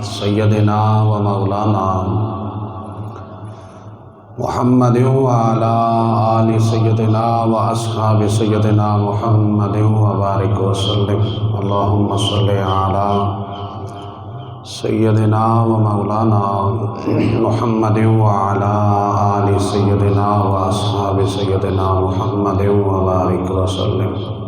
سیدنا و مولانا محمد وعلى آل سیدنا و اصحاب سیدنا محمد وبارک وسلم اللہم صل علی سیدنا و مولانا محمد وعلى آل سیدنا و اصحاب سیدنا محمد وبارک وسلم.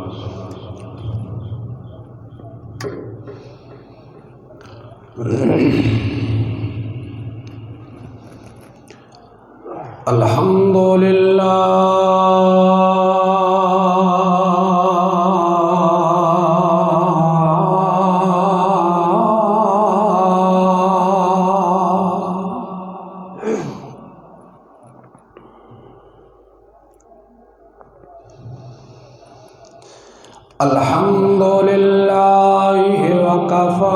الحمدللہ الحمدللہ وکفی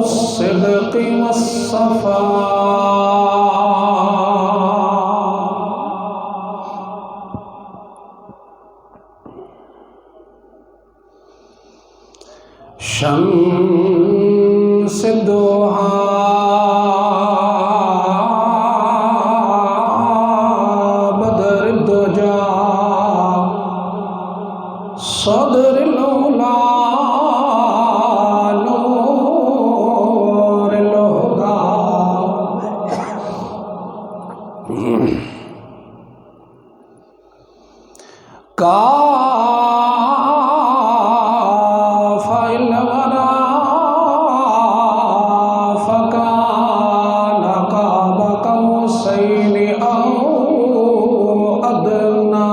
الصدق والصفاء شمس الضحى بدر الدجى صدر الأولى كاف الورى فكان قاب قوسين أو أدنى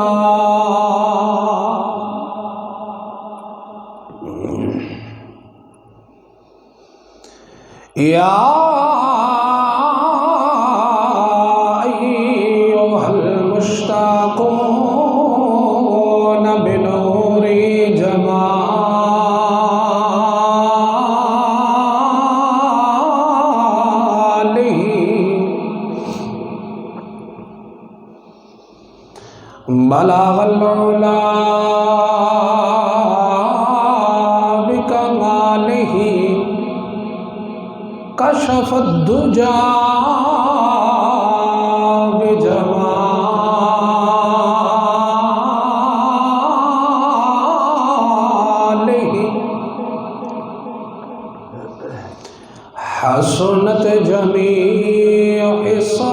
يا أيها المشتاقون بنور جماله بلغ العلا بكماله كشف الدجى بجماله حسنت جميع خصاله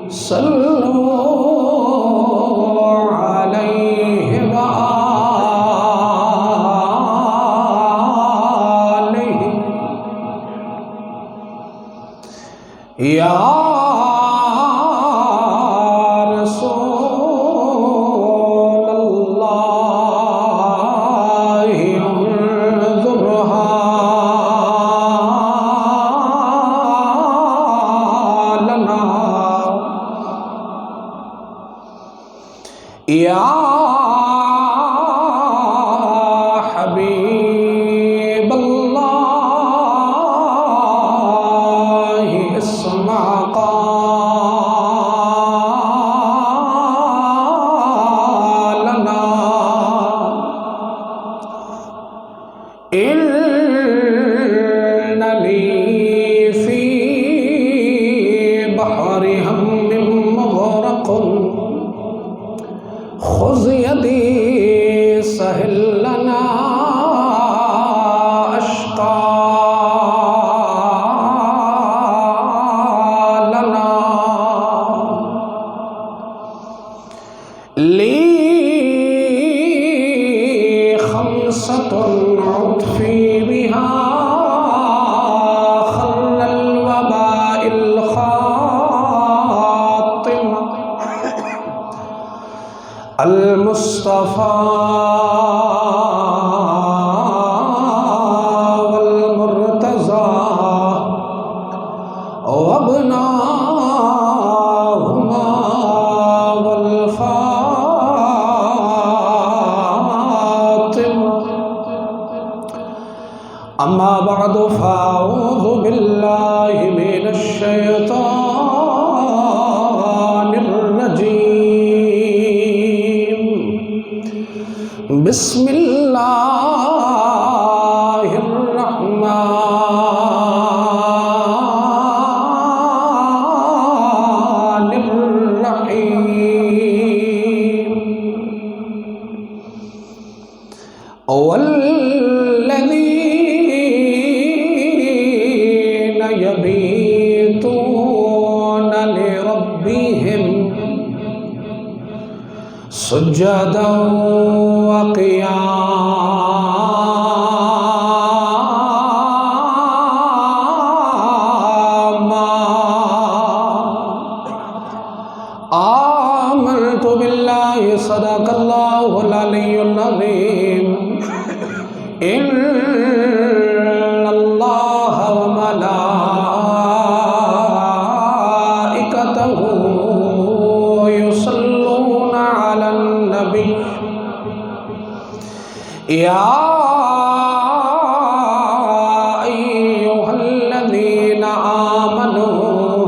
صلوا عليه وآله يا رسول الله انظرها لنا يا حبيب الله اسمع قولي فأعوذ بالله من الشيطان الرجيم بسم الله الرحمن الرحيم والذين يبيتون لربهم سجدا وقياما آمنت بالله صدق الله العلي العظيم إن الله وملائكته يصلون على النبي يا أيها الذين آمنوا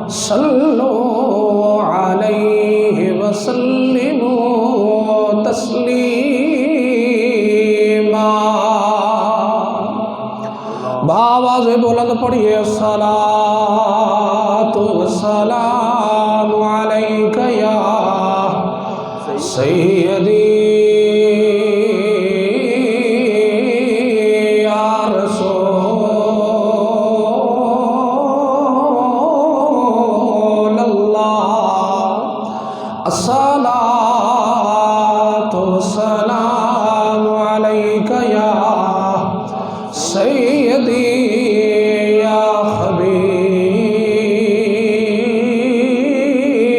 صلوا عليه وسلموا تسليما بآواز بلند پڑھیے الصلاة والسلام عليك يا سيدي يا رسول الله الصلاة والسلام عليك يا سيدي يا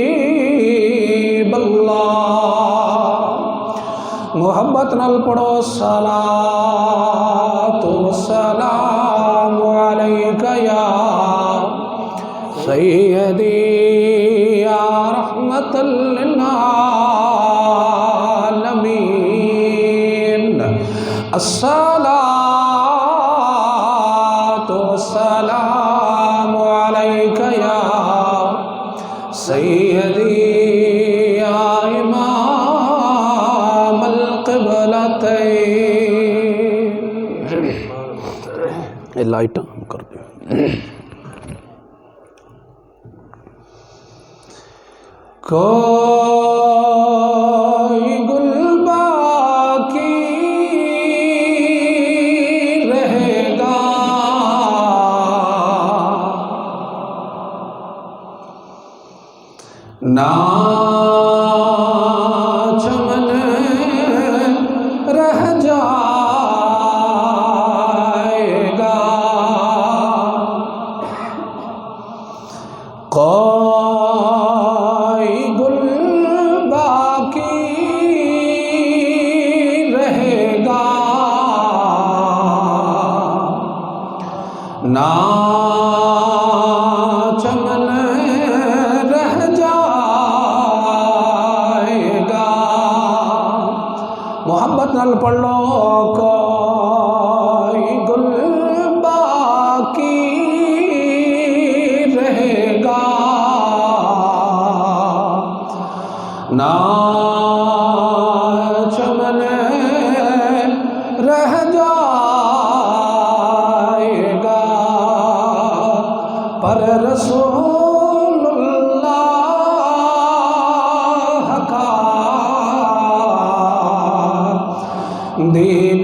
حبيب الله محبت نال پڑھو الصلاة والسلام عليك يا سيدي يا رحمة للعالمين الصلاة والسلام عليك يا سيدي يا إمام القبلتين لائٹ کر دیں کوئی گل باقی رہے گا نہ چمن رہ جائے گا کوئی گل باقی رہے گا نہ چمن رہ جائے گا محبت نال پڑھ لو کوئی گل باقی رہے گا نہ چمن رہ جائے گا پر رسول اللہ کا دین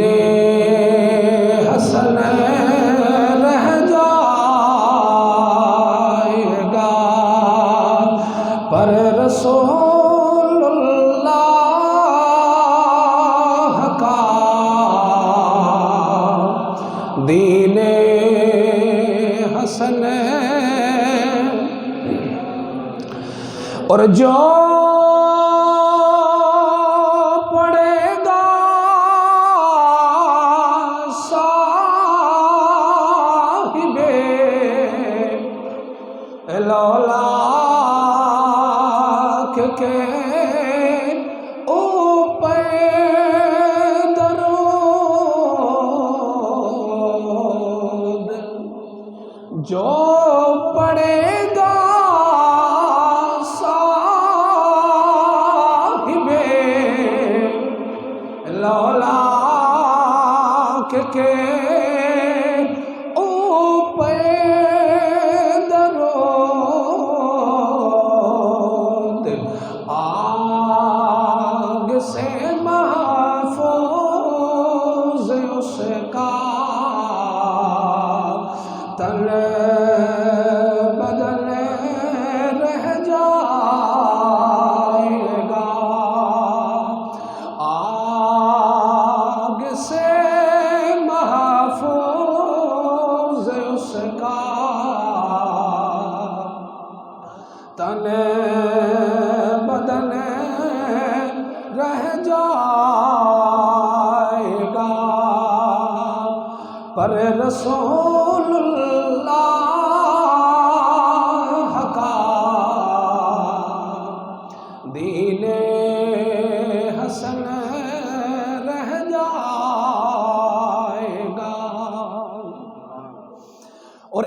حسن رہ جائے گا پر رسول اللہ کا دین حسن اور جو پڑے گا صاحب لولاک کے اوپر درود جو پڑے گا صاحب لولاک کے اوپر درود آگ سے محفوظ اس کا تن بدن رہ جائے گا آگ سے محفوظ اس کا تن بدن رہ جائے گا پر رسول اللہ کا دین حسن رہ جائے گا اور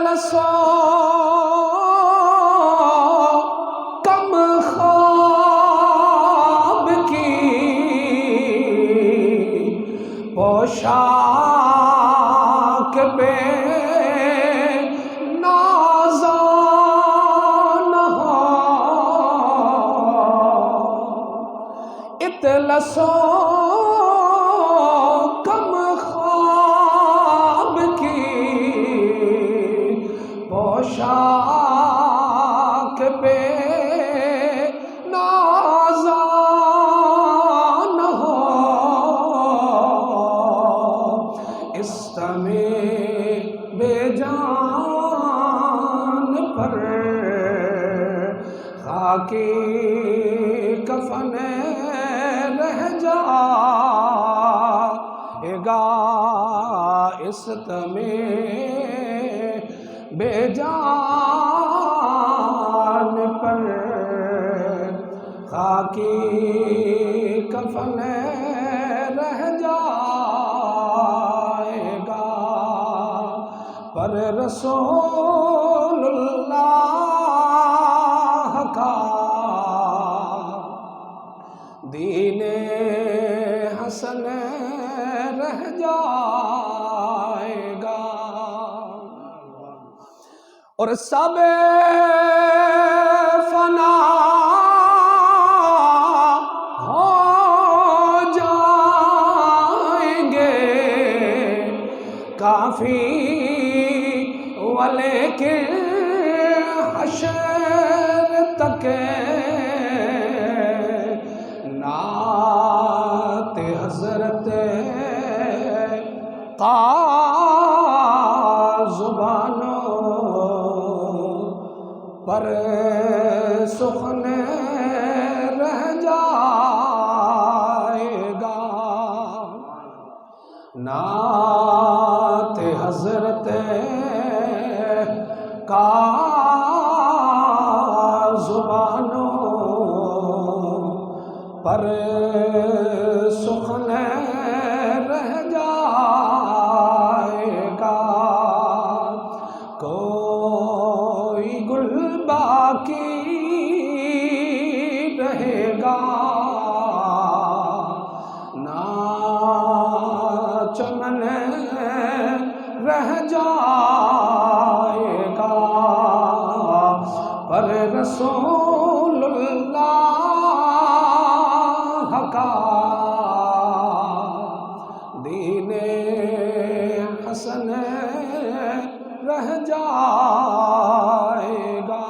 لسو کم خواب کی پوشاک پہ نازا نہ ہو اطلسو کم خواب کی پوشاک پہ نازا نہ ہو بے جان پر خاکی کفن رہ جائے گا اس بے جان پر خاکی کفن رہ جائے گا پر رسول اللہ کا دین حسن رہ جائے گا اور سب فنا ہو جائیں گے کافی ولیکن حشر تک نعت حضرت زبانوں پر سخن رہ جائے گا نعت حضرت زبانوں پر سخن رہ جائے گا کوئی گل باقی رہے گا نہ چمن رہ جائے گا پر رسول اللہ کا دین حسن رہ جائے گا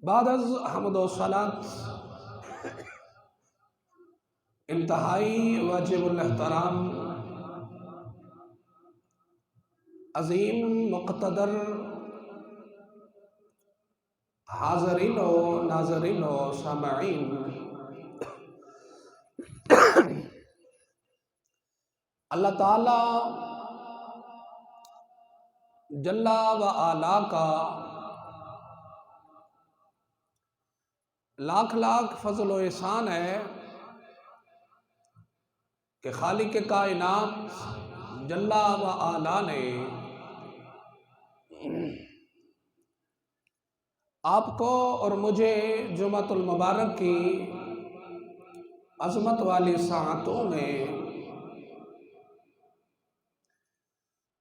بعد از حمد و صلات انتہائی واجب الاحترام عظیم مقتدر حاضرین و ناظرین و سامعین اللہ تعالی جل و علا کا لاکھ لاکھ فضل و احسان ہے کہ خالق کائنات جل و علا نے آپ کو اور مجھے جمعۃ المبارک کی عظمت والی ساعتوں میں،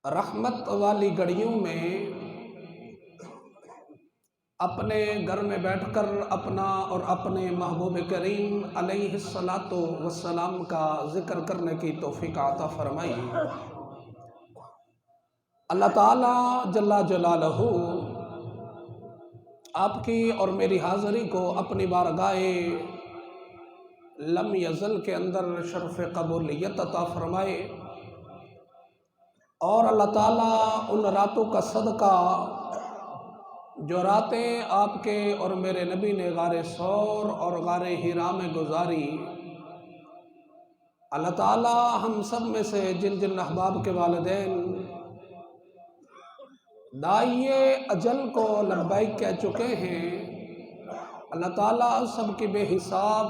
رحمت والی گھڑیوں میں اپنے گھر میں بیٹھ کر اپنا اور اپنے محبوب کریم علیہ الصلاۃ والسلام کا ذکر کرنے کی توفیق عطا فرمائی۔ اللہ تعالیٰ جل جلالہ آپ کی اور میری حاضری کو اپنی بارگاہ لم یزل کے اندر شرف قبولیت عطا فرمائے، اور اللہ تعالیٰ ان راتوں کا صدقہ جو راتیں آپ کے اور میرے نبی نے غار ثور اور غار حرا میں گزاری، اللہ تعالیٰ ہم سب میں سے جن جن احباب کے والدین داعیے اجل کو لبیک کہہ چکے ہیں، اللہ تعالیٰ سب کی بے حساب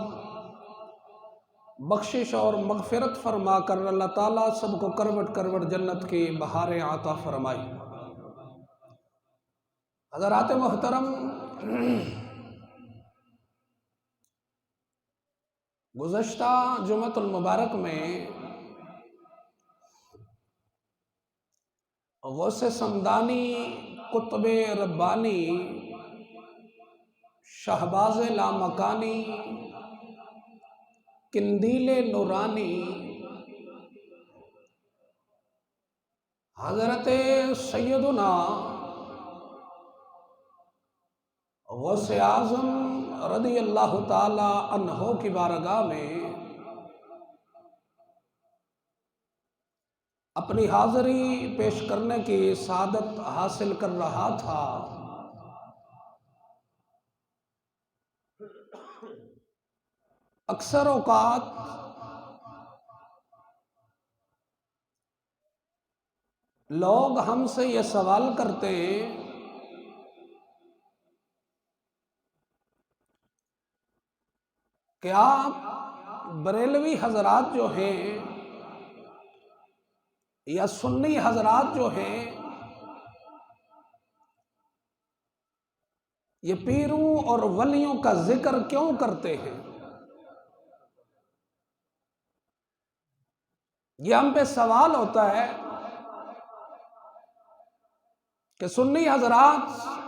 بخشش اور مغفرت فرما کر اللہ تعالیٰ سب کو کروٹ کروٹ جنت کی بہاریں عطا فرمائی۔ حضرات محترم، گزشتہ جمعۃ المبارک میں غوث سمدانی قطب ربانی شہباز لامکانی قندیل نورانی حضرت سیدنا غوث اعظم رضی اللہ تعالی عنہ کی بارگاہ میں اپنی حاضری پیش کرنے کی سعادت حاصل کر رہا تھا، اکثر اوقات لوگ ہم سے یہ سوال کرتے ہیں کہ آپ بریلوی حضرات جو ہیں یا سنی حضرات جو ہیں یہ پیروں اور ولیوں کا ذکر کیوں کرتے ہیں؟ یہ ہم پہ سوال ہوتا ہے کہ سنی حضرات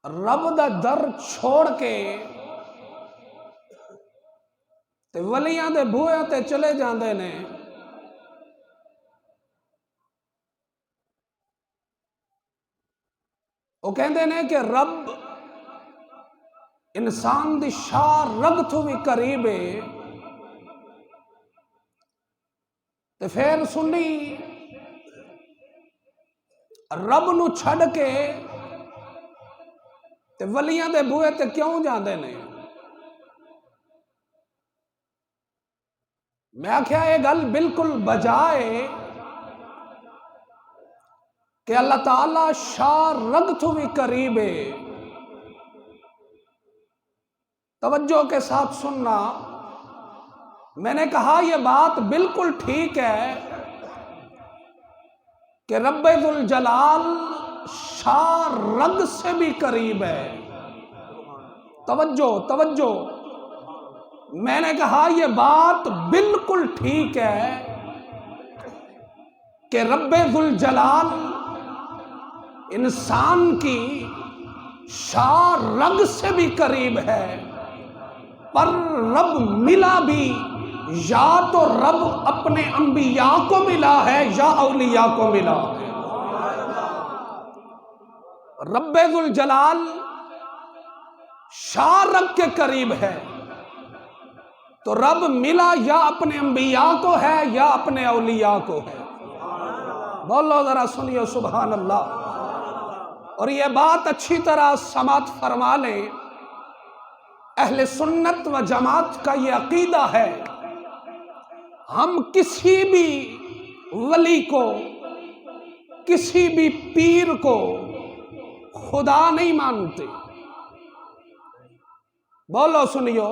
رب دا در چھوڑ کے تے ولیاں دے بوئے تے چلے جاندے نے، وہ کہندے نے کہ رب انسان دی شاہ رگ تو بھی قریب ہے، تے پھر سنی رب نو چھڑ کے تے ولیاں دے بوئے تے کیوں جاندے نے؟ میں آکھیا یہ گل بالکل بجائے کہ اللہ تعالیٰ شاہ رگ تو بھی قریب ہے۔ توجہ کے ساتھ سننا، میں نے کہا یہ بات بالکل ٹھیک ہے کہ رب ذوالجلال شاہ رگ سے بھی قریب ہے۔ توجہ، میں نے کہا یہ بات بالکل ٹھیک ہے کہ رب ذوالجلال انسان کی شاہ رگ سے بھی قریب ہے، پر رب ملا بھی یا تو رب اپنے انبیاء کو ملا ہے یا اولیاء کو ملا ہے۔ رب ذوالجلال شاہ رگ کے قریب ہے تو رب ملا یا اپنے انبیاء کو ہے یا اپنے اولیاء کو ہے۔ بولو ذرا سنیو سبحان اللہ۔ اور یہ بات اچھی طرح سماعت فرما لیں، اہل سنت و جماعت کا یہ عقیدہ ہے، ہم کسی بھی ولی کو، کسی بھی پیر کو خدا نہیں مانتے۔ بولو سنیو،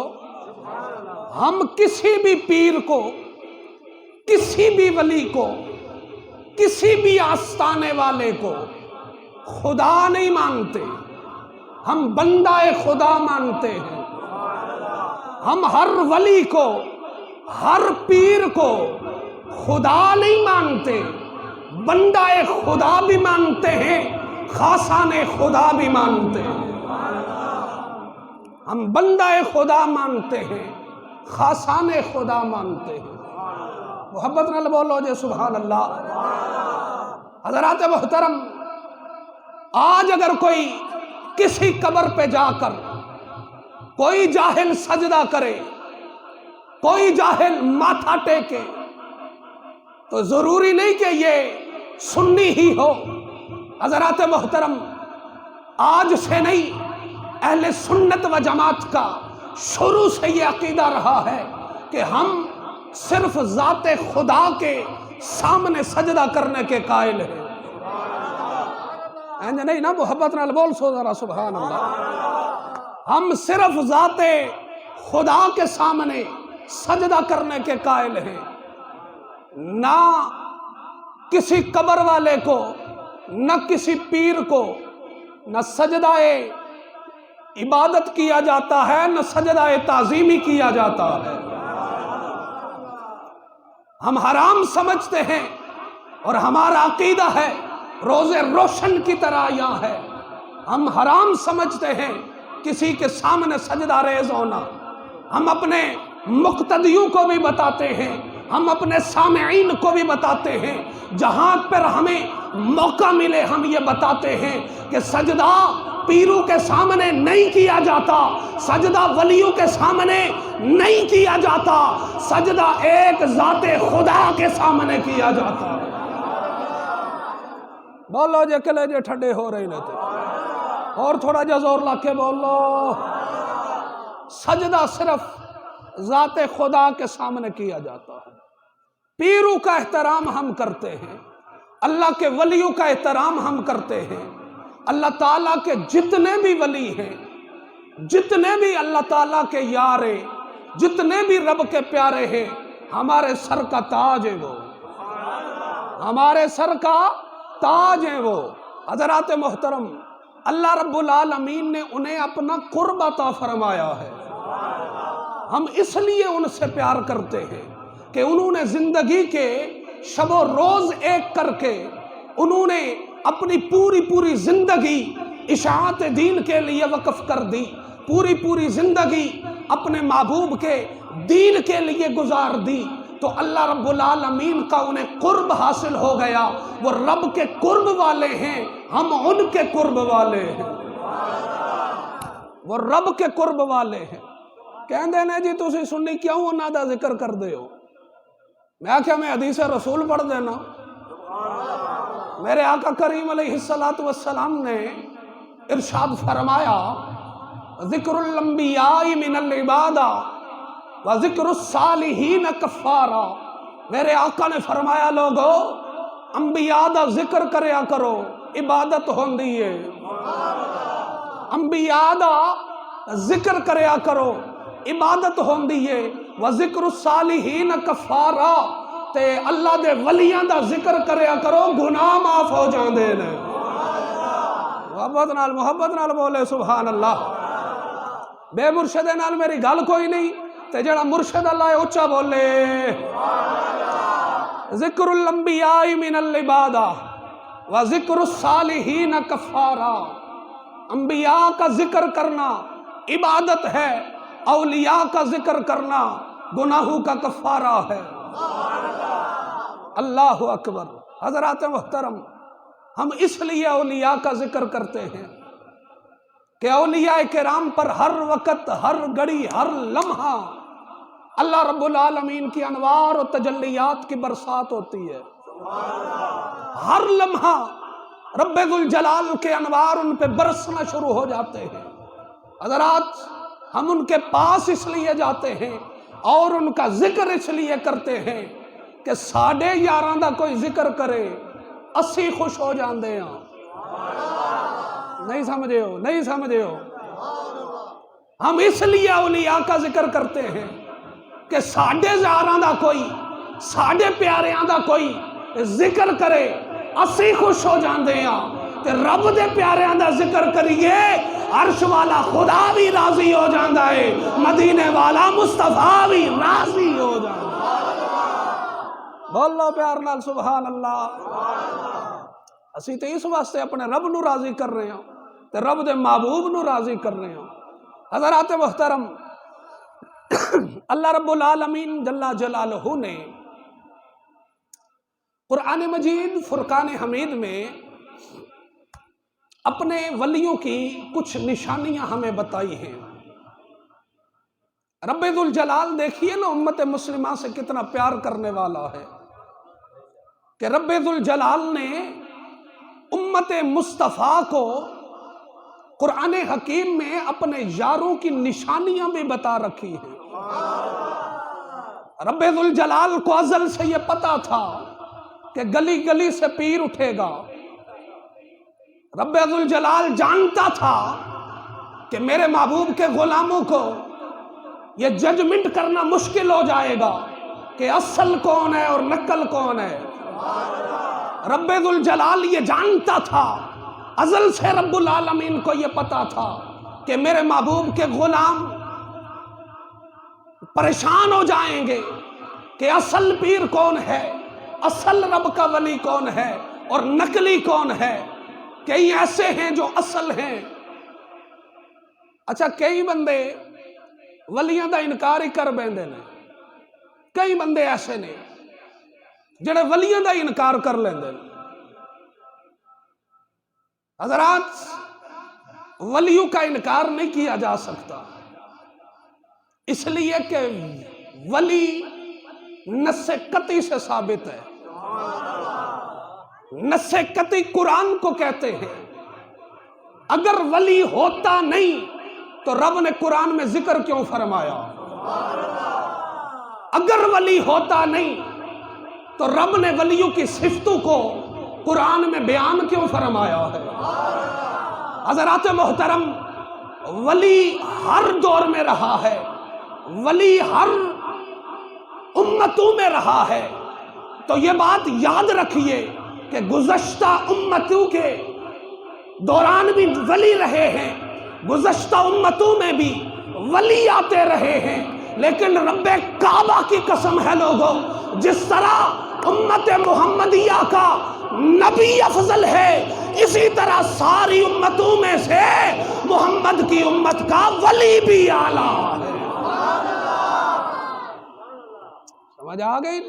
ہم کسی بھی پیر کو، کسی بھی ولی کو، کسی بھی آستانے والے کو خدا نہیں مانتے، ہم بندہ خدا مانتے ہیں۔ ہم ہر ولی کو، ہر پیر کو خدا نہیں مانتے، بندہ خدا بھی مانتے ہیں، خاصان خدا بھی مانتے ہیں۔ ہم بندہ خدا مانتے ہیں، خاصان خدا مانتے ہیں۔ محبت نال بولو جے سبحان اللہ۔ حضرات محترم، آج اگر کوئی کسی قبر پہ جا کر کوئی جاہل سجدہ کرے، کوئی جاہل ماتھا ٹیکے، تو ضروری نہیں کہ یہ سنی ہی ہو۔ حضرات محترم، آج سے نہیں، اہل سنت و جماعت کا شروع سے یہ عقیدہ رہا ہے کہ ہم صرف ذات خدا کے سامنے سجدہ کرنے کے قائل ہیں۔ نہیں نا، محبت نال بول سو ذرا سبحان اللہ۔ ہم صرف ذات خدا کے سامنے سجدہ کرنے کے قائل ہیں، نہ کسی قبر والے کو، نہ کسی پیر کو، نہ سجدہ عبادت کیا جاتا ہے، نہ سجدہ تعظیمی کیا جاتا ہے۔ ہم حرام سمجھتے ہیں، اور ہمارا عقیدہ ہے روز روشن کی طرح یہاں ہے، ہم حرام سمجھتے ہیں کسی کے سامنے سجدہ ریز ہونا۔ ہم اپنے مقتدیوں کو بھی بتاتے ہیں، ہم اپنے سامعین کو بھی بتاتے ہیں، جہاں پر ہمیں موقع ملے ہم یہ بتاتے ہیں کہ سجدہ پیروں کے سامنے نہیں کیا جاتا، سجدہ ولیوں کے سامنے نہیں کیا جاتا، سجدہ ایک ذات خدا کے سامنے کیا جاتا۔ بولو جے کلے جے ٹھنڈے ہو رہے لیتے، اور تھوڑا جا زور لا کے بولو۔ سجدہ صرف ذات خدا کے سامنے کیا جاتا ہے۔ پیروں کا احترام ہم کرتے ہیں، اللہ کے ولیوں کا احترام ہم کرتے ہیں۔ اللہ تعالیٰ کے جتنے بھی ولی ہیں، جتنے بھی اللہ تعالیٰ کے یارے، جتنے بھی رب کے پیارے ہیں، ہمارے سر کا تاج ہے وہ، ہمارے سر کا تاج ہے وہ۔ حضرات محترم، اللہ رب العالمین نے انہیں اپنا قرب عطا فرمایا ہے۔ ہم اس لیے ان سے پیار کرتے ہیں کہ انہوں نے زندگی کے شب و روز ایک کر کے انہوں نے اپنی پوری زندگی اشاعت دین کے لیے وقف کر دی، پوری زندگی اپنے محبوب کے دین کے لیے گزار دی، تو اللہ رب العالمین کا انہیں قرب حاصل ہو گیا۔ وہ رب کے قرب والے ہیں، ہم ان کے قرب والے ہیں، وہ رب کے قرب والے ہیں۔ کہندے نے جی تسی سنی کیوں انہاں دا ذکر کر دے ہو؟ میں کیا میں حدیث رسول پڑھ دینا؟ میرے آقا کریم علیہ السلام نے ارشاد فرمایا، ذکر الانبیاء من العبادہ و ذکر الصالحین کفارہ۔ میرے آقا نے فرمایا، لوگو انبیاء دا ذکر کریا کرو، عبادت ہوندی ہے۔ انبیاء دا ذکر کریا کرو، عبادت ہوندی ہے۔ و ذکر الصالحین کفارہ، تے اللہ دے ولیاں دا ذکر کریا کرو، گناہ معاف ہو جاندے نے۔ محبت نال بولے سبحان اللہ۔ بے مرشد نال میری گل کوئی نہیں، تے جڑا مرشد اللہ اچھا بولے۔ ذکر الانبیاء من العبادہ و ذکر الصالحین کفارہ۔ انبیاء کا ذکر کرنا عبادت ہے، اولیاء کا ذکر کرنا گناہوں کا کفارہ ہے۔ اللہ اکبر۔ حضرات محترم، ہم اس لیے اولیاء کا ذکر کرتے ہیں کہ اولیاء کرام پر ہر وقت، ہر گھڑی، ہر لمحہ اللہ رب العالمین کی انوار و تجلیات کی برسات ہوتی ہے۔ ہر لمحہ رب ذوالجلال کے انوار ان پہ برسنا شروع ہو جاتے ہیں۔ حضرات، ہم ان کے پاس اس لیے جاتے ہیں اور ان کا ذکر اس لیے کرتے ہیں کہ ساڑھے یاراں دا کوئی ذکر کرے، اسی خوش ہو جاندے ہیں۔ نہیں سمجھے ہو؟ نہیں سمجھے ہو؟ ہم اس لیے اولیاء کا ذکر کرتے ہیں کہ ساڈے یاراں دا کوئی ساڈے پیاریاں دا کوئی ذکر کرے اسی خوش ہو جاندے ہیں تے رب دے پیاریاں دا ذکر کریے عرش والا خدا بھی راضی ہو جاندا ہے مدینے والا مصطفیٰ بھی راضی ہو جاندا ہے۔ بولو پیار نال سبحان اللہ۔ اسی تے اس واسطے اپنے رب نو راضی کر رہے ہیں تے رب دے محبوب نو راضی کر رہے ہیں۔ حضرات محترم، اللہ رب العالمین جل جلالہ نے قرآن مجید فرقان حمید میں اپنے ولیوں کی کچھ نشانیاں ہمیں بتائی ہیں۔ رب ذوالجلال دیکھیے نا امت مسلمہ سے کتنا پیار کرنے والا ہے کہ رب ذوالجلال نے امت مصطفیٰ کو قرآن حکیم میں اپنے یاروں کی نشانیاں بھی بتا رکھی ہیں۔ رب ذوالجلال کو ازل سے یہ پتا تھا کہ گلی گلی سے پیر اٹھے گا۔ رب ذوالجلال جانتا تھا کہ میرے محبوب کے غلاموں کو یہ ججمنٹ کرنا مشکل ہو جائے گا کہ اصل کون ہے اور نقل کون ہے۔ رب ذوالجلال یہ جانتا تھا، ازل سے رب العالمین کو یہ پتا تھا کہ میرے محبوب کے غلام پریشان ہو جائیں گے کہ اصل پیر کون ہے، اصل رب کا ولی کون ہے اور نقلی کون ہے۔ کئی ایسے ہیں جو اصل ہیں۔ اچھا، کئی بندے ولیاں دا انکار ہی کر بیندے نے، کئی بندے ایسے نے جڑے ولیاں دا انکار کر لیندے نے۔ حضرات، ولیوں کا انکار نہیں کیا جا سکتا، اس لیے کہ ولی نص قطعی سے ثابت ہے۔ نص قطعی قرآن کو کہتے ہیں۔ اگر ولی ہوتا نہیں تو رب نے قرآن میں ذکر کیوں فرمایا؟ اگر ولی ہوتا نہیں تو رب نے ولیوں کی صفتوں کو قرآن میں بیان کیوں فرمایا ہے؟ حضرات محترم، ولی ہر دور میں رہا ہے، ولی ہر امتوں میں رہا ہے۔ تو یہ بات یاد رکھیے کہ گزشتہ امتوں کے دوران بھی ولی رہے ہیں، گزشتہ امتوں میں بھی ولی آتے رہے ہیں، لیکن رب کعبہ کی قسم ہے لوگوں، جس طرح امت محمدیہ کا نبی افضل ہے، اسی طرح ساری امتوں میں سے محمد کی امت کا ولی بھی اعلیٰ ہے۔ سمجھ آ گئی؟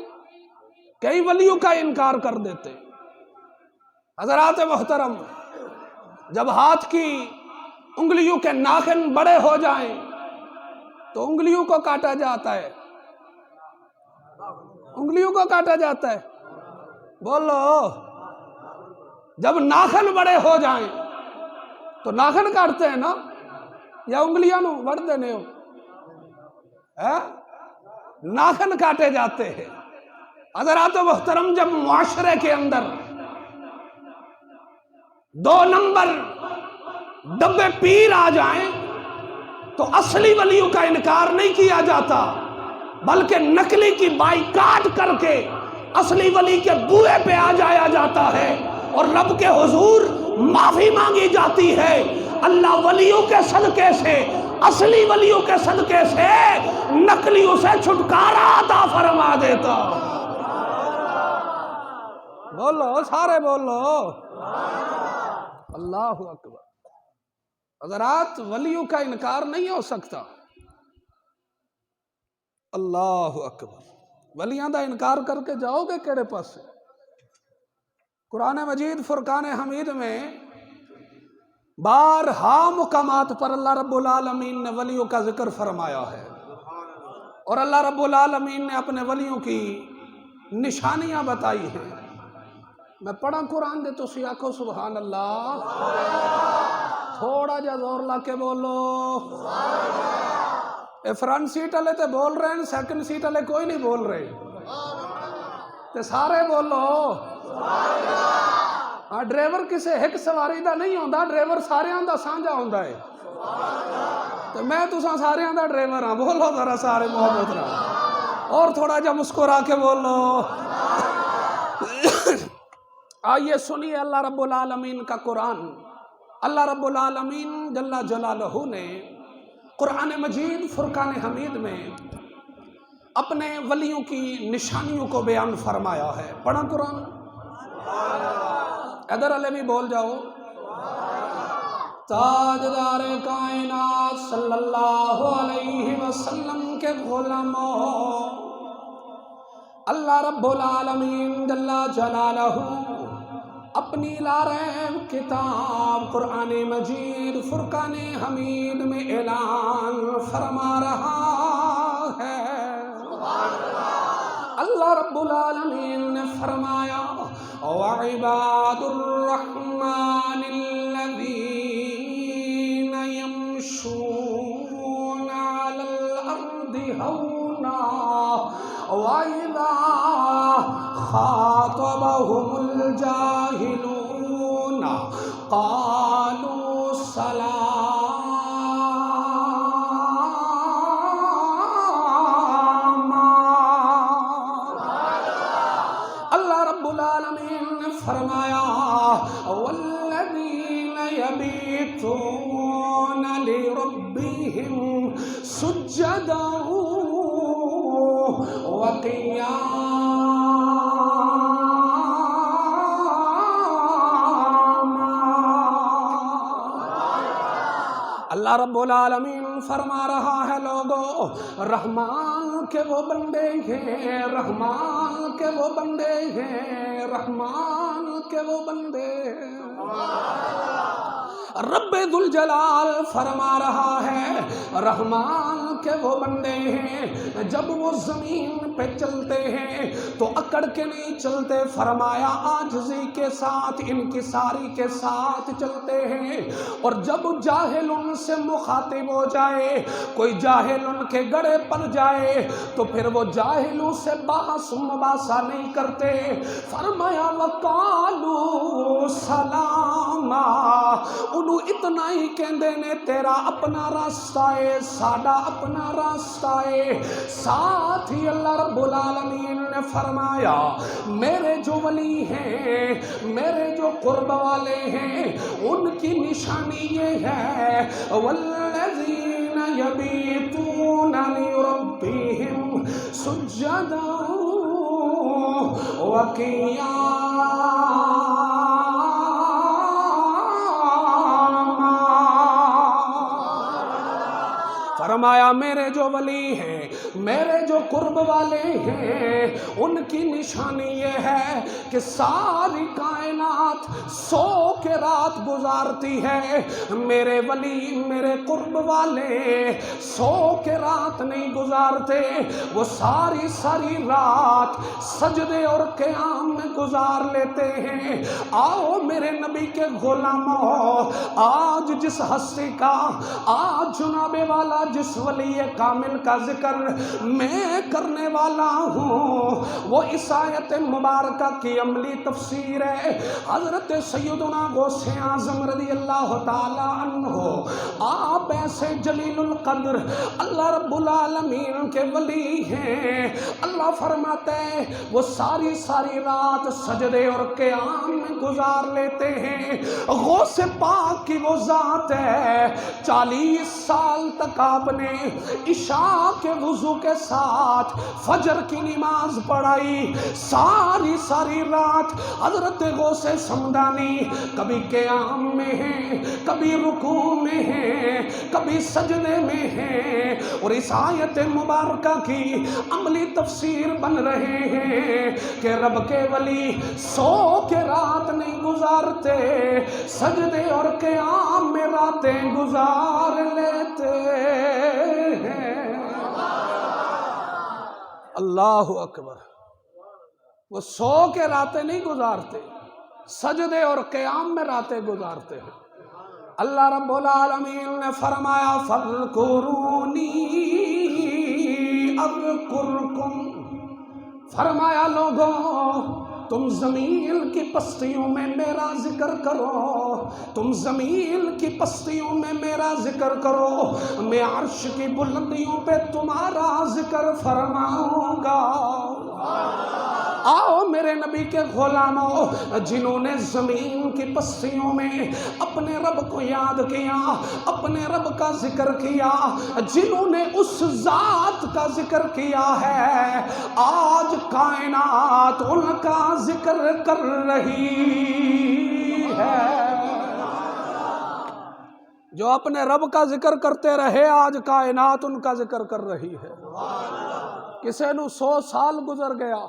کئی ولیوں کا انکار کر دیتے۔ حضرات محترم، جب ہاتھ کی انگلیوں کے ناخن بڑے ہو جائیں تو انگلیوں کو کاٹا جاتا ہے، انگلیوں کو کاٹا جاتا ہے۔ بولو، جب ناخن بڑے ہو جائیں تو ناخن کاٹتے ہیں نا، یا انگلیاں نو وڑ دینے ہو؟ ناخن کاٹے جاتے ہیں۔ حضرات محترم، جب معاشرے کے اندر 2 نمبر ڈبے پیر آ جائیں تو اصلی ولیوں کا انکار نہیں کیا جاتا، بلکہ نقلی کی بائیکاٹ کر کے اصلی ولی کے بوئے پہ آ جایا جاتا ہے اور رب کے حضور معافی مانگی جاتی ہے۔ اللہ ولیوں کے صدقے سے، اصلی ولیوں کے صدقے سے نقلیوں سے چھٹکارا عطا فرما دیتا۔ بولو، سارے بولو اللہ اکبر۔ حضرات، ولیوں کا انکار نہیں ہو سکتا۔ اللہ اکبر۔ ولیاں دا انکار کر کے جاؤ گے کیڑے پاسے؟ قرآن مجید فرقان حمید میں بارہا مقامات پر اللہ رب العالمین نے ولیوں کا ذکر فرمایا ہے، اور اللہ رب العالمین نے اپنے ولیوں کی نشانیاں بتائی ہیں۔ میں پڑھا قرآن دے تو سی آکھو سبحان اللہ، تھوڑا جا زور لا کے بولو۔ اے فرنٹ سیٹ والے تے بول رہے ہیں، سیکنڈ سیٹ والے کوئی نہیں بول رہے، تے سارے بولو۔ ہاں، ڈرائیور کسے ایک سواری دا نہیں ہوندا، ڈرائیور ساریاں دا سانجا ہوندا ہے، تے میں تساں ساریاں دا ڈرائیور ہاں۔ بولو ذرا سارے محبت نال۔ اور تھوڑا جب مسکرا کے بولو۔ آئیے سنیے اللہ رب العالمین کا قرآن۔ اللہ رب العالمین جل جلالہ نے قرآن مجید فرقان حمید میں اپنے ولیوں کی نشانیوں کو بیان فرمایا ہے۔ پڑھا قرآن؟ ادھر والے بھی بول جاؤ۔ تاجدار کائنات صلی اللہ علیہ وسلم کے غلاموں، اللہ رب العالمین جل جلالہ اپنی لاریب کتاب قرآن مجید فرقان حمید میں اعلان فرما رہا ہے۔ اللہ رب العالمین نے فرمایا وَعِبَادُ الرَّحْمَنِ الَّذِينَ يَمْشُونَ عَلَى الْأَرْضِ هَوْنًا وَإِذَا خَاطَبَهُمُ الْجَاهِلُونَ قَالُوا سَلَامًا۔ اللہ رب العالمین نے فرمایا وَالَّذِينَ يَبِيتُونَ لِرَبِّهِمْ سُجَّدًا وَقِيَامًا۔ اللہ رب العالمین فرما رہا ہے لوگوں، رحمان کے وہ بندے ہیں، رحمان کے وہ بندے ہیں، رحمان کے وہ بندے ہیں۔ رب ذوالجلال فرما رہا ہے رحمان کے وہ بندے ہیں جب وہ زمین پہ چلتے ہیں تو اکڑ کے نہیں چلتے، فرمایا عاجزی کے ساتھ انکساری کے ساتھ چلتے ہیں، اور جب جاہل ان سے مخاطب ہو جائے، کوئی جاہل ان کے گڑے پڑ جائے تو پھر وہ جاہلوں سے بحث مباحثہ نہیں کرتے، فرمایا وَقَالُوا سَلَامًا، انہوں اتنا ہی کہندے نے تیرا اپنا راستہ ہے، ساڈا اپنا راستہ ہے۔ ساتھ ہی اللہ رب العالمین نے فرمایا میرے جو ولی ہیں، میرے جو قرب والے ہیں، ان کی نشانی یہ ہے وَالَّذِينَ يَبِيتُونَ لِرَبِّهِمْ سُجَّدًا وَقِيَامًا۔ فرمایا میرے جو ولی ہیں، میرے جو قرب والے ہیں، ان کی نشانی یہ ہے کہ ساری کائنات سو کے رات گزارتی ہے، میرے ولی میرے قرب والے سو کے رات نہیں گزارتے، وہ ساری ساری رات سجدے اور قیام میں گزار لیتے ہیں۔ آؤ میرے نبی کے غلاموں، آج جس ہستی کا، آج جناب والا جس ولی کامل کا ذکر میں کرنے والا ہوں، وہ اس آیت مبارکہ کی عملی تفسیر ہے۔ حضرت سیدنا غوث اعظم رضی اللہ تعالی عنہ، آپ ایسے جلیل القدر اللہ رب العالمین کے ولی ہیں، اللہ فرماتے ہیں وہ ساری ساری رات سجدے اور قیام میں گزار لیتے ہیں۔ غوث پاک کی وہ ذات ہے 40 سال تک آپ نے عشاء کے وضو کے ساتھ فجر کی نماز پڑھائی، ساری ساری رات حضرت غوث سمدانی کبھی قیام میں ہیں، کبھی رکوع میں ہیں، کبھی سجدے میں ہیں، اور اس آیت مبارکہ کی عملی تفسیر بن رہے ہیں کہ رب کے ولی سو کے رات نہیں گزارتے، سجدے اور قیام میں راتیں گزار لیتے ہیں۔ اللہ اکبر، وہ سو کے راتیں نہیں گزارتے، سجدے اور قیام میں راتیں گزارتے ہیں۔ اللہ رب العالمین نے فرمایا فَاذْكُرُونِي أَذْكُرْكُمْ، فرمایا لوگوں تم زمین کی پستیوں میں میرا ذکر کرو، تم زمین کی پستیوں میں میرا ذکر کرو، میں عرش کی بلندیوں پہ تمہارا ذکر فرماؤں گا۔ آؤ میرے نبی کے غلاموں، جنہوں نے زمین کی پستیوں میں اپنے رب کو یاد کیا، اپنے رب کا ذکر کیا، جنہوں نے اس ذات کا ذکر کیا ہے، آج کائنات ان کا ذکر کر رہی ہے۔ جو اپنے رب کا ذکر کرتے رہے، آج کائنات ان کا ذکر کر رہی ہے۔ کسے نو 100 سال گزر گیا،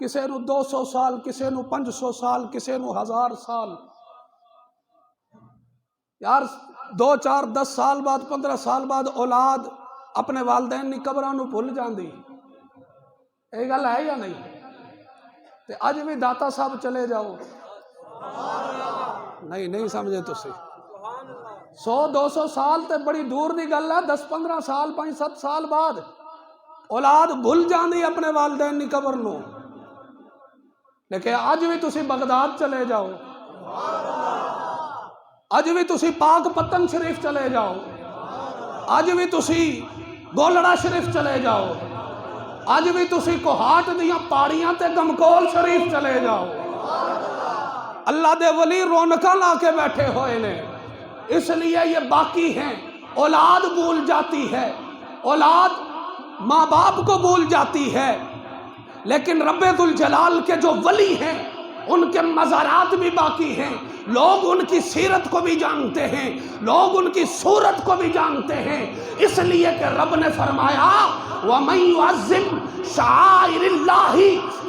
کسے نو 200 سال، کسے نو 500 سال، کسے نو 1000 سال۔ یار 2 4 10 سال بعد 15 سال بعد اولاد اپنے والدین نی قبراں نو بھول جاندی، یہ گل ہے یا نہیں؟ تے اج بھی داتا صاحب چلے جاؤ، نہیں سمجھے تسی۔ 100 200 سال تے بڑی دور دی گل ہے، 10 15 سال 5 7 سال بعد اولاد بھول جاندی اپنے والدین نی قبر نو۔ لیکن اج بھی تسی بغداد چلے جاؤ، اج بھی تسی پاک پتن شریف چلے جاؤ، اج بھی تسی گولڑا شریف چلے جاؤ، اج بھی تسی کوہاٹ دیاں پہاڑیاں تے گمکول شریف چلے جاؤ، اللہ دے ولی رونقاں لا کے بیٹھے ہوئے نے۔ اس لیے یہ باقی ہیں۔ اولاد بھول جاتی ہے، اولاد ماں باپ کو بھول جاتی ہے، لیکن رب ذوالجلال کے جو ولی ہیں ان کے مزارات بھی باقی ہیں، لوگ ان کی سیرت کو بھی جانتے ہیں، لوگ ان کی صورت کو بھی جانتے ہیں، اس لیے کہ رب نے فرمایا وَمَن يُعَظِّمْ شَعَائِرِ اللَّهِ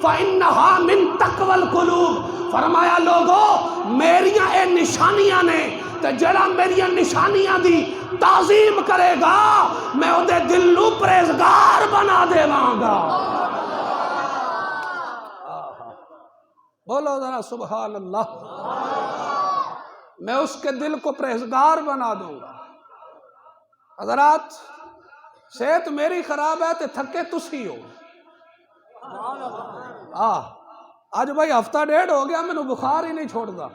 فَإِنَّهَا مِن تَقْوَى الْقُلُوبِ، فرمایا لوگوں میریاں اے نشانیاں نے، تے جڑا میریاں نشانیاں دی تعظیم کرے گا میں او دے دل نو پرہیزگار بنا دیواں گا۔ بولو ذرا سبحان اللہ۔ میں اس کے دل کو پرہیزگار بنا دوں گا۔ حضرات صحت میری خراب ہے تے تھکے تسی ہو۔ آج بھائی ہفتہ ڈیڑھ ہو گیا مینوں بخار ہی نہیں چھوڑتا،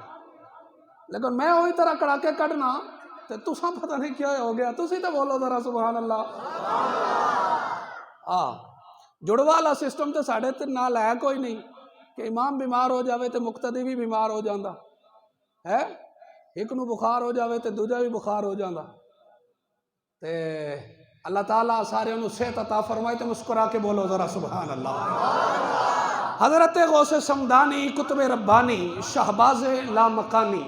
لیکن میں وہی طرح کڑاکے کڈنا تے تساں پتہ نہیں کیا ہو گیا۔ تسی تے بولو ذرا سبحان اللہ۔ جڑوا والا سسٹم تے ساڈے تے نال ہے کوئی نہیں کہ امام بیمار ہو جاوے تے مقتدی بھی بیمار ہو جاندا ہے، ایک نو بخار ہو جاوے تے دوجا بھی بخار ہو جاندا۔ تے اللہ تعالیٰ سارے انہوں صحت عطا فرمائے تے مسکرا کے بولو ذرا سبحان اللہ۔ حضرت غوث سمدانی قطب ربانی شہباز لامکانی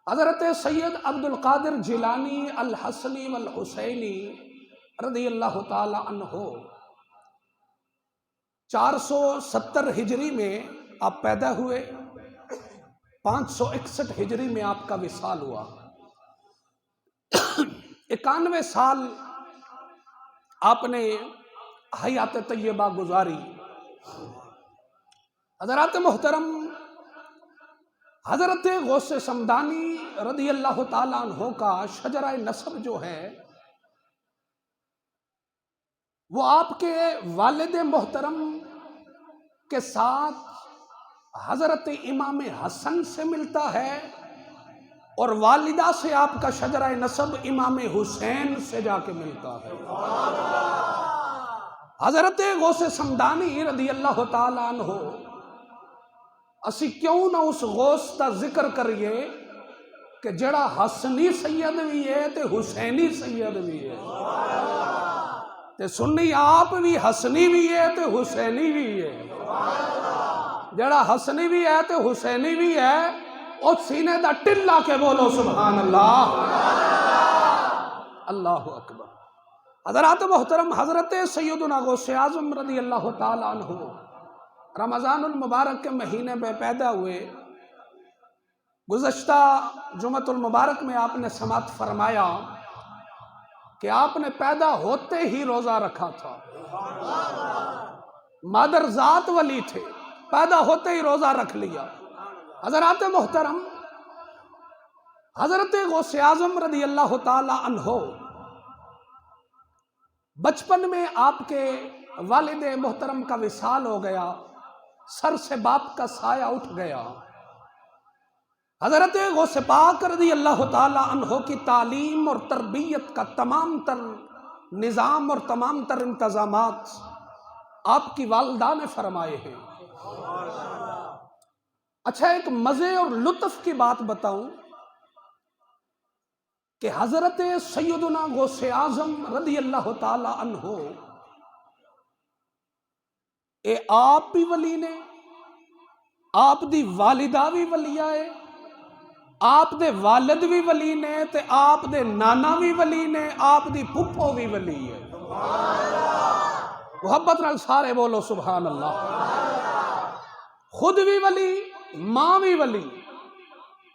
حضرت سید عبد القادر جیلانی الحسنی والحسینی رضی اللہ تعالی عنہ 470 ہجری میں آپ پیدا ہوئے، 561 ہجری میں آپ کا وصال ہوا، 91 سال آپ نے حیات طیبہ گزاری۔ حضرات محترم، حضرت غوث سمدانی رضی اللہ تعالیٰ عنہ کا شجرہ نسب جو ہے وہ آپ کے والد محترم کے ساتھ حضرت امام حسن سے ملتا ہے، اور والدہ سے آپ کا شجرہ نسب امام حسین سے جا کے ملتا ہے۔ حضرت غوث سمدانی رضی اللہ تعالیٰ عنہ اسی کیوں نہ اس غوث کا ذکر کریے کہ جڑا حسنی سید بھی ہے تے حسینی سید بھی ہے، تے سنی آپ بھی حسنی بھی ہے تے حسینی بھی ہے، جڑا حسنی بھی ہے تے حسینی بھی ہے اور سینے دا ٹلا کے بولو سبحان اللہ۔ اللہ اکبر۔ حضرات محترم، حضرت سیدنا غوث اعظم رضی اللہ تعالیٰ عنہ رمضان المبارک کے مہینے میں پیدا ہوئے۔ گزشتہ جمعۃ المبارک میں آپ نے سماعت فرمایا کہ آپ نے پیدا ہوتے ہی روزہ رکھا تھا، مادر ذات ولی تھے، پیدا ہوتے ہی روزہ رکھ لیا۔ حضرات محترم، حضرت غوث اعظم رضی اللہ تعالی عنہ بچپن میں آپ کے والد محترم کا وصال ہو گیا، سر سے باپ کا سایہ اٹھ گیا۔ حضرت غوث پاک رضی اللہ تعالی عنہ کی تعلیم اور تربیت کا تمام تر نظام اور تمام تر انتظامات آپ کی والدہ نے فرمائے ہیں۔ اچھا، ایک مزے اور لطف کی بات بتاؤں کہ حضرت سیدنا غوث اعظم رضی اللہ تعالی عنہ اے آپ بھی ولی نے، آپ دی والدہ بھی ولیہ ہے، آپ دے والد بھی ولی نے تے آپ دے نانا بھی ولی نے، آپ دی پھپھو بھی ولی ہے۔ محبت نال سارے بولو سبحان اللہ۔ خود بھی ولی، ماں بھی ولی،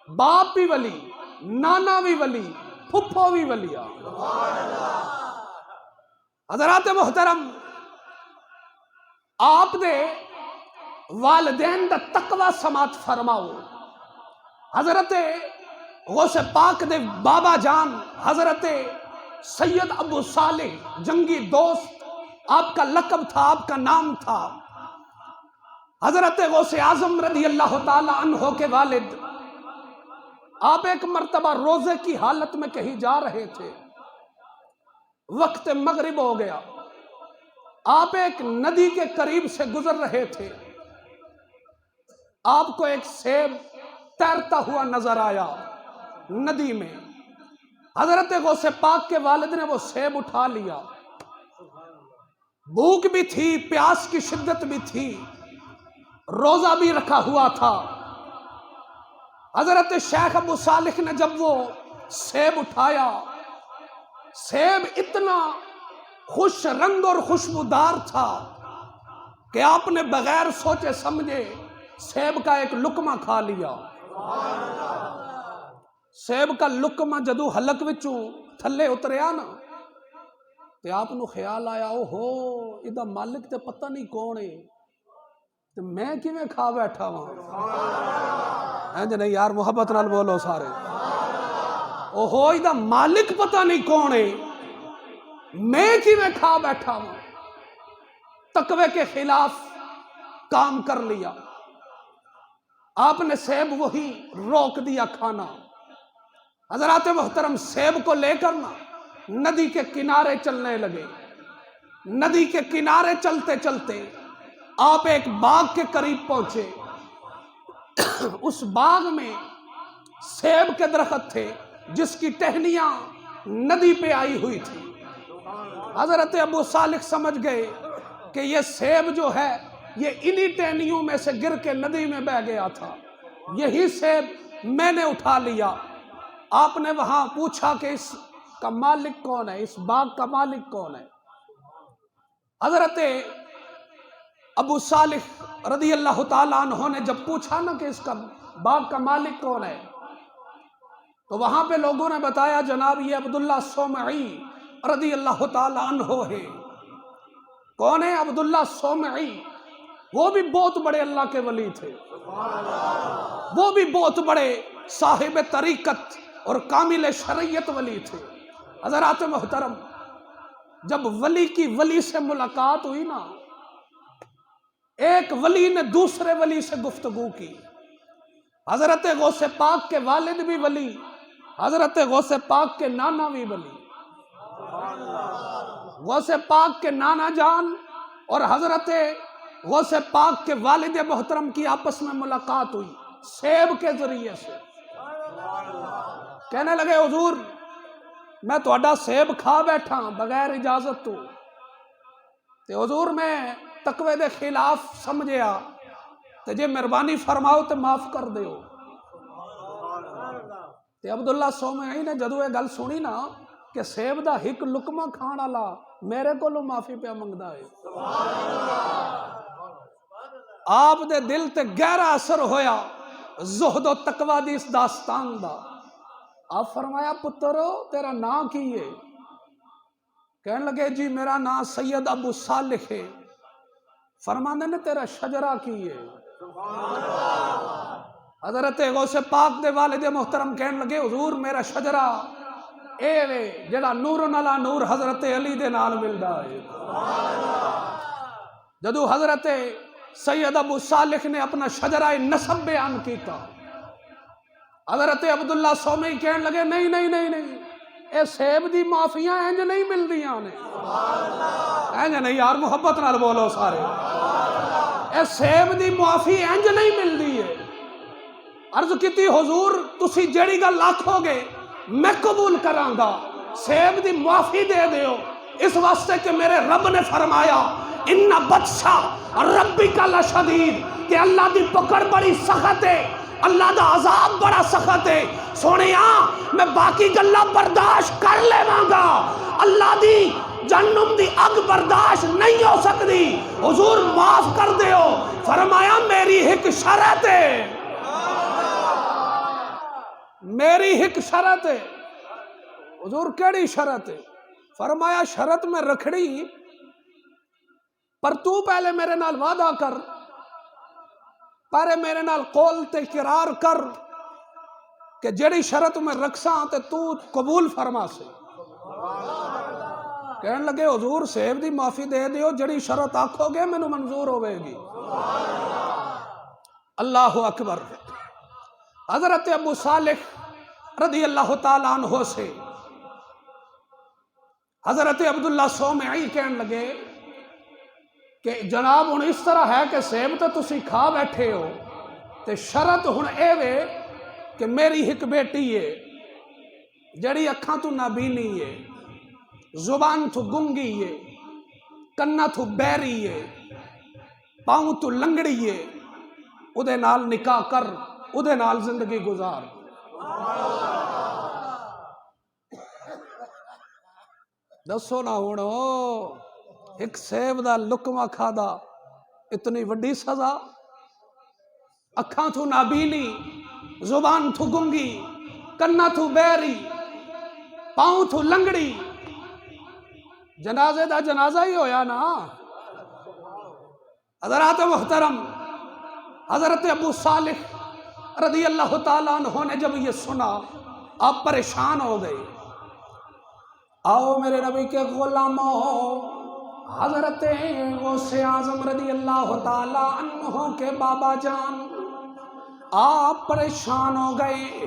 باپ بھی ولی، نانا بھی ولی، پھپھو بھی ولی۔ حضرات محترم، آپ دے والدین دا تقوی سماعت فرماؤ۔ حضرت غوث پاک دے بابا جان حضرت سید ابو صالح جنگی دوست آپ کا لقب تھا، آپ کا نام تھا۔ حضرت غوث اعظم رضی اللہ تعالی عنہ کے والد، آپ ایک مرتبہ روزے کی حالت میں کہیں جا رہے تھے، وقت مغرب ہو گیا، آپ ایک ندی کے قریب سے گزر رہے تھے، آپ کو ایک سیب تیرتا ہوا نظر آیا ندی میں۔ حضرت غوث پاک کے والد نے وہ سیب اٹھا لیا، بھوک بھی تھی، پیاس کی شدت بھی تھی، روزہ بھی رکھا ہوا تھا۔ حضرت شیخ ابو صالح نے جب وہ سیب اٹھایا، سیب اتنا خوش رنگ اور خوشبودار تھا کہ آپ نے بغیر سوچے سمجھے سیب کا ایک لقمہ کھا لیا۔ سیب کا لقمہ جدو حلق وچوں تھلے اتریا نا تے آپ نو خیال آیا، او ہو ایدہ مالک تے پتہ نہیں کون ہے تے میں کیویں کھا بیٹھا ہاں جی نہیں یار، محبت نال بولو سارے، او ہو ایدہ مالک پتہ نہیں کون ہے میں کیویں کھا بیٹھا ہوں۔ تقوی کے خلاف کام کر لیا، آپ نے سیب وہی روک دیا کھانا۔ حضرات محترم، سیب کو لے کر ندی کے کنارے چلنے لگے۔ ندی کے کنارے چلتے چلتے آپ ایک باغ کے قریب پہنچے۔ اس باغ میں سیب کے درخت تھے جس کی ٹہنیاں ندی پہ آئی ہوئی تھی۔ حضرت ابو صالح سمجھ گئے کہ یہ سیب جو ہے یہ انہی ٹہنیوں میں سے گر کے ندی میں بہ گیا تھا، یہی سیب میں نے اٹھا لیا۔ آپ نے وہاں پوچھا کہ اس کا مالک کون ہے، اس باغ کا مالک کون ہے؟ حضرت ابو صالح رضی اللہ تعالیٰ عنہ نے جب پوچھا نا کہ اس کا باغ کا مالک کون ہے، تو وہاں پہ لوگوں نے بتایا جناب یہ عبداللہ صومعی رضی اللہ تعالیٰ عنہ ہے۔ کون ہے عبداللہ صومعی؟ وہ بھی بہت بڑے اللہ کے ولی تھے، وہ بھی بہت بڑے صاحب طریقت اور کامل شریعت ولی تھے۔ حضرات محترم، جب ولی کی ولی سے ملاقات ہوئی نا، ایک ولی نے دوسرے ولی سے گفتگو کی۔ حضرت غوث پاک کے والد بھی ولی، حضرت غوث پاک کے نانا بھی ولی۔ غوث پاک کے نانا جان اور حضرت غوث پاک کے والد محترم کی آپس میں ملاقات ہوئی سیب کے ذریعے سے۔ کہنے لگے حضور میں تہاڈا سیب کھا بیٹھا بغیر اجازت تو تے حضور میں تقوی دے خلاف سمجھیا تے جے مہربانی فرماؤ تے معاف کر دیو۔ تے عبداللہ صومعی نے جدو یہ گل سنی نا کہ سیب دا ہک لقمہ کھان والا میرے کولوں معافی پہ منگدا ہے، آپ دے دل تے گہرا اثر ہویا زہد و تقوی دی اس داستان دا۔ آپ فرمایا پترو تیرا نام کی ہے؟ کہنے لگے جی میرا نام سید ابو صالح ہے۔ فرمانے نے تیرا شجرہ کی ہے؟ حضرت غوث پاک دے والد محترم کہنے لگے حضور میرا شجرہ اے وے جڑا نور نالا نور حضرت علی دے نال ملدا ہے۔ جدو حضرت سید ابو صالح نے اپنا شجرہ نسب بیان کیتا. حضرت عبداللہ سومی کہنے لگے نہیں نہیں نہیں نہیں اے سیب دی معافیاں انج نہیں مل دیاں نے. انج نہیں یار محبت نال بولو سارے. اے سیب دی معافی انج نہیں مل دی ہے. عرض کیتی حضور تسی جڑی گل آکھو گے میں قبول کراں گا. سیب دی معافی دے دیو اس واسطے کہ میرے رب نے فرمایا ان بطشا ربک لشدید کہ اللہ دی پکڑ بڑی سخت ہے, اللہ دا عذاب بڑا سخت ہے. سونیا میں باقی گلا برداشت کر لیواں گا, اللہ دی جہنم دی اگ برداشت نہیں ہو سکتی. حضور معاف کر دیو. فرمایا میری ایک شرط ہے, میری ایک شرط ہے. حضور کیڑی شرط ہے؟ فرمایا شرط میں رکھڑی پر تو پہلے میرے نال وعدہ کر, پہلے میرے نال قول تے قرار کر کہ جڑی شرط میں رکھساں تے تو قبول فرما سے. کہنے لگے حضور سیب دی معافی دے دیو جڑی شرط آکھو گے مینوں منظور ہوئے گی. اللہ اکبر. حضرت ابو صالح رضی اللہ تعالیٰ عنہ سے حضرت عبداللہ سومعی کہنے لگے کہ جناب ہن اس طرح ہے کہ سیب تے تسی کھا بیٹھے ہو تے شرط ہن اے وے کہ میری ایک بیٹی ہے جڑی اکھاں تو نابینی ہے, زبان تو گنگی ہے, کنا تو بیری ہے, پاؤں تو لنگڑی ہے, اودے نال نکاح کر, اودے نال زندگی گزار. دسو نہ ہونو ایک سیب دا لقمہ کھادا اتنی وڈی سزا. اکھاں تو نابینی, زبان تو گنگی, کنا تو بیری, پاؤں تو لنگڑی. جنازے دا جنازہ ہی ہویا نا. حضرات محترم, حضرت ابو صالح رضی اللہ تعالیٰ عنہ نے جب یہ سنا آپ پریشان ہو گئے. آؤ میرے نبی کے غلاموں, حضرت غوث اعظم رضی اللہ تعالیٰ عنہ کے بابا جان آپ پریشان ہو گئے.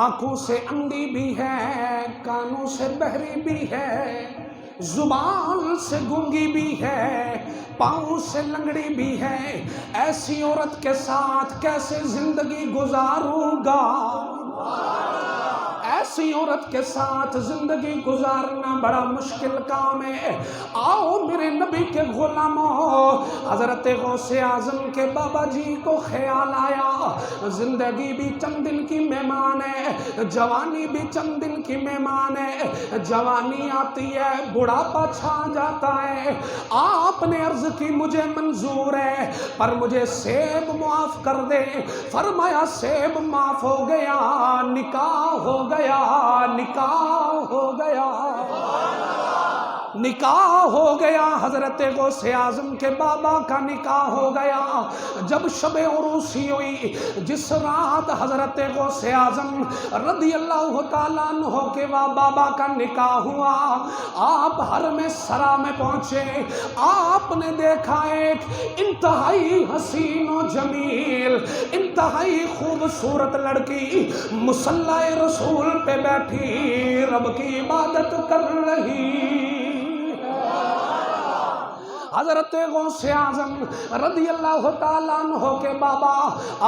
آنکھوں سے اندھی بھی ہے, کانوں سے بہری بھی ہے, زبان سے گنگی بھی ہے, پاؤں سے لنگڑی بھی ہے. ایسی عورت کے ساتھ کیسے زندگی گزاروں گا؟ ایسی عورت کے ساتھ زندگی گزارنا بڑا مشکل کام ہے. آؤ میرے نبی کے غلاموں, حضرت غوث اعظم کے بابا جی کو خیال آیا زندگی بھی چند دن کی مہمان ہے, جوانی بھی چند دن کی مہمان ہے. جوانی آتی ہے, بڑھاپا چھا جاتا ہے. آپ نے عرض کی مجھے منظور ہے پر مجھے سیب معاف کر دے. فرمایا سیب معاف ہو گیا, نکاح ہو گیا, نکاح ہو گیا, نکاح ہو گیا. حضرت غوث اعظم کے بابا کا نکاح ہو گیا. جب شب عروسی ہوئی, جس رات حضرت غوث اعظم رضی اللہ تعالیٰ عنہ کے بابا کا نکاح ہوا, آپ حرم سرا میں پہنچے. آپ نے دیکھا ایک انتہائی حسین و جمیل, انتہائی خوبصورت لڑکی مصلی رسول پہ بیٹھی رب کی عبادت کر رہی. حضرت غوث اعظم رضی اللہ تعالیٰ عنہ کے بابا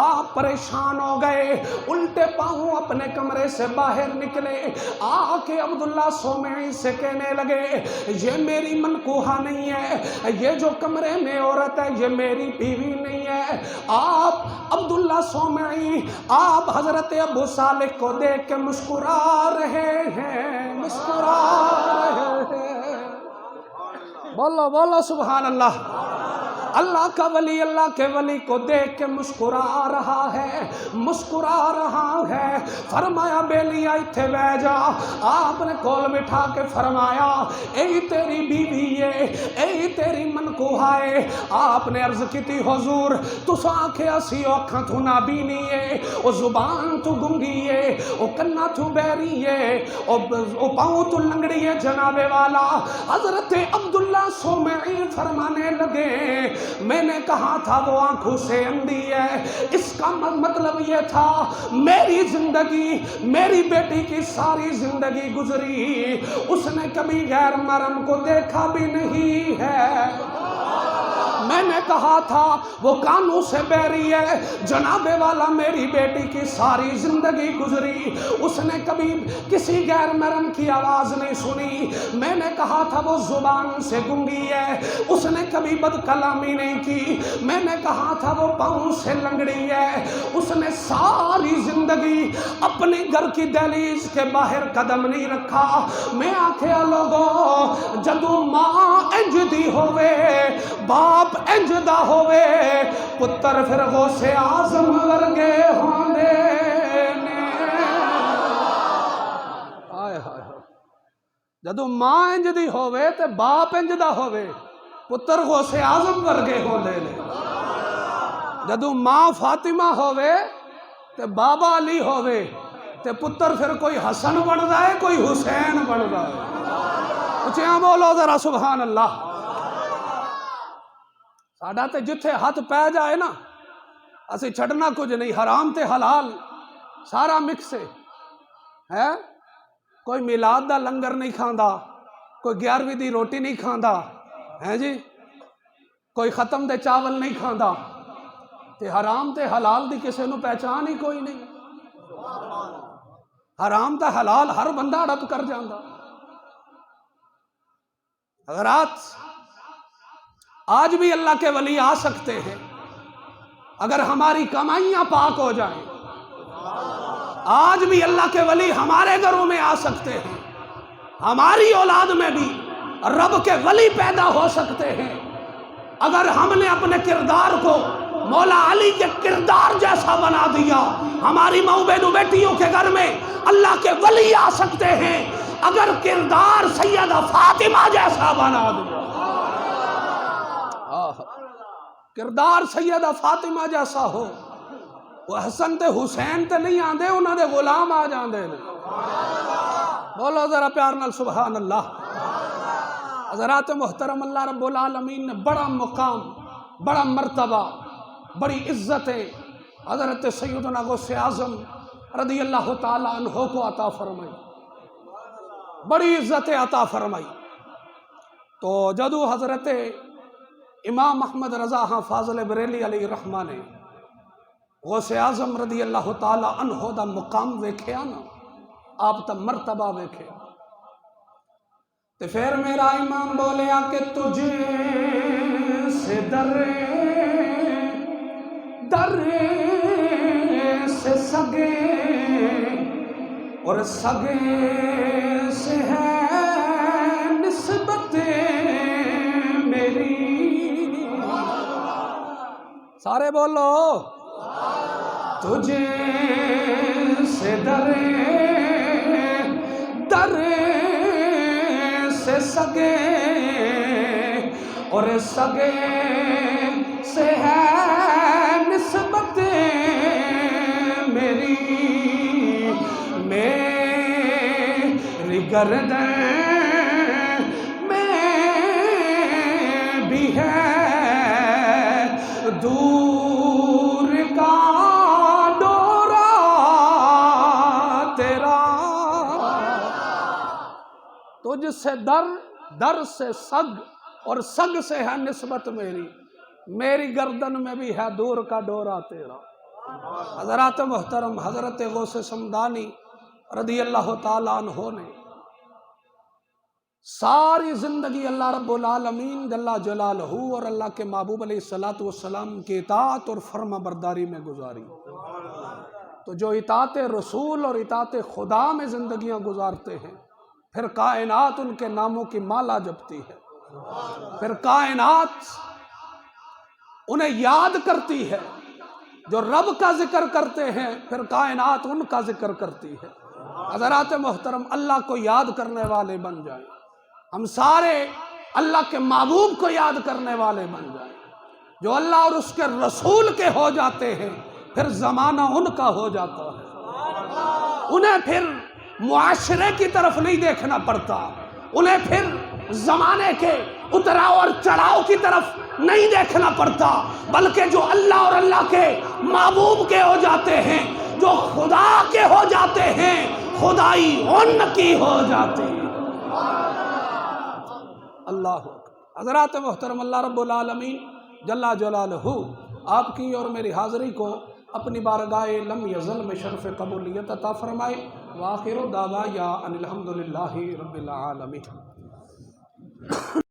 آپ پریشان ہو گئے, الٹے پاؤں اپنے کمرے سے باہر نکلے. آ کے عبداللہ سومعی سے کہنے لگے یہ میری منکوہا نہیں ہے, یہ جو کمرے میں عورت ہے یہ میری بیوی نہیں ہے. آپ عبداللہ سومعی آپ حضرت ابو صالح کو دیکھ کے مسکرا رہے ہیں, مسکرا رہے ہیں. بولو بولو سبحان اللہ. اللہ کا ولی اللہ کے ولی کو دیکھ کے مسکرا رہا ہے, مسکرا رہا ہے. فرمایا بیلی ایتھے بہ جا. آپ نے کول بٹھا کے فرمایا اے تیری بیوی ہے, اے تیری منکوہا ہے. آپ نے عرض کی تھی حضور تس آنکھیں اسی اکھاں تو نابینی ہے, او زبان تو گنگی ہے, او کنا تو بیری ہے, او پاؤں تو لنگڑی ہے. جناب والا حضرت عبداللہ سومعی فرمانے لگے میں نے کہا تھا وہ آنکھوں سے اندھی ہے، اس کا مطلب یہ تھا میری زندگی، میری بیٹی کی ساری زندگی گزری اس نے کبھی غیر محرم کو دیکھا بھی نہیں ہے۔ میں نے کہا تھا وہ کانوں سے بہری ہے، جناب والا میری بیٹی کی ساری زندگی گزری اس نے کبھی کسی غیر محرم کی آواز نہیں سنی۔ میں نے کہا تھا وہ زبان سے گنگی ہے، اس نے کبھی بد کلامی نہیں کی۔ میں نے کہا تھا وہ پاؤں سے لنگڑی ہے، اس نے ساری زندگی اپنے گھر کی دہلیز کے باہر قدم نہیں رکھا۔ میں آکھیا لوگوں جدوں ماں انج دی ہوئے، باپ انجدہ ہوئے، پتر پھر غوث اعظم ورگے ہوندے نے۔ آئے ہائے جدوں ماں انجدی ہوئے تے باپ انجدہ ہوئے، پتر غوث اعظم ورگے ہوندے نے۔ جدوں ماں فاطمہ ہوئے تے بابا علی ہوئے تے پتر پھر کوئی حسن بن جائے کوئی حسین بن جائے۔ اچھا بولو ذرا سبحان اللہ۔ ساڈا تے جتھے ہاتھ پہ جائے نا اسی چھڑنا کچھ نہیں، حرام تے حلال سارا مکس ہے۔ کوئی میلاد دا لنگر نہیں کھاندا، کوئی 11ویں دی روٹی نہیں کھاندا ہے جی، کوئی ختم دے چاول نہیں کھاندا، تے حرام تے حلال دی کسے نو پہچان ہی کوئی نہیں۔ حرام تے حلال ہر بندہ اڑپ کر جاندا۔ حضرات آج بھی اللہ کے ولی آ سکتے ہیں اگر ہماری کمائیاں پاک ہو جائیں۔ آج بھی اللہ کے ولی ہمارے گھروں میں آ سکتے ہیں، ہماری اولاد میں بھی رب کے ولی پیدا ہو سکتے ہیں اگر ہم نے اپنے کردار کو مولا علی کے کردار جیسا بنا دیا۔ ہماری ماؤں بہنوں بیٹیوں کے گھر میں اللہ کے ولی آ سکتے ہیں اگر کردار سیدہ فاطمہ جیسا بنا دیا۔ کردار سیدہ فاطمہ جیسا ہو، وہ حسن تے حسین تے نہیں آندے، انہاں دے غلام آ جاندے نے۔ بولو ذرا پیار نال سبحان اللہ۔ حضرات محترم، اللہ رب العالمین نے بڑا مقام، بڑا مرتبہ، بڑی عزتیں حضرت سیدنا غوث اعظم رضی اللہ تعالی عنہ کو عطا فرمائی، بڑی عزتیں عطا فرمائی۔ تو جدو حضرت امام احمد رضا ہاں فاضل بریلی علیہ رحمہ نے غوث اعظم رضی اللہ تعالی عنہ دا مقام ویکھیا نا، آپ تا مرتبہ ویکھیا، تے پھر میرا امام بولیا کہ تجھے سے در سے سگے اور سگے سے ہے نسبت میری۔ سارے بولو تجھے سے در سے سگے اور سگے سے ہے نسبت میری، میری گردن میں بھی ہے دور کا ڈورا تیرا۔ تجھ سے در سے سگ اور سگ سے ہے نسبت میری، میری گردن میں بھی ہے دور کا ڈورا تیرا۔ حضرات محترم، حضرت غوث سمدانی رضی اللہ تعالیٰ عنہ نے ساری زندگی اللہ رب العالمین جل جلالہ اور اللہ کے محبوب علیہ السلام کی اطاعت اور فرما برداری میں گزاری۔ تو جو اطاعت رسول اور اطاعت خدا میں زندگیاں گزارتے ہیں، پھر کائنات ان کے ناموں کی مالا جپتی ہے، پھر کائنات انہیں یاد کرتی ہے۔ جو رب کا ذکر کرتے ہیں پھر کائنات ان کا ذکر کرتی ہے۔ حضرات محترم، اللہ کو یاد کرنے والے بن جائیں، ہم سارے اللہ کے محبوب کو یاد کرنے والے بن جائیں۔ جو اللہ اور اس کے رسول کے ہو جاتے ہیں پھر زمانہ ان کا ہو جاتا ہے، انہیں پھر معاشرے کی طرف نہیں دیکھنا پڑتا، انہیں پھر زمانے کے اتراؤ اور چڑھاؤ کی طرف نہیں دیکھنا پڑتا، بلکہ جو اللہ اور اللہ کے محبوب کے ہو جاتے ہیں، جو خدا کے ہو جاتے ہیں، خدائی ان کی ہو جاتی ہے۔ اللہ حضرات محترم، اللہ رب العالمین جل جلالہ آپ کی اور میری حاضری کو اپنی بارگاہ لم یزل میں شرف قبولیت عطا فرمائے۔ وآخر دعوایا ان الحمدللہ رب العالمین۔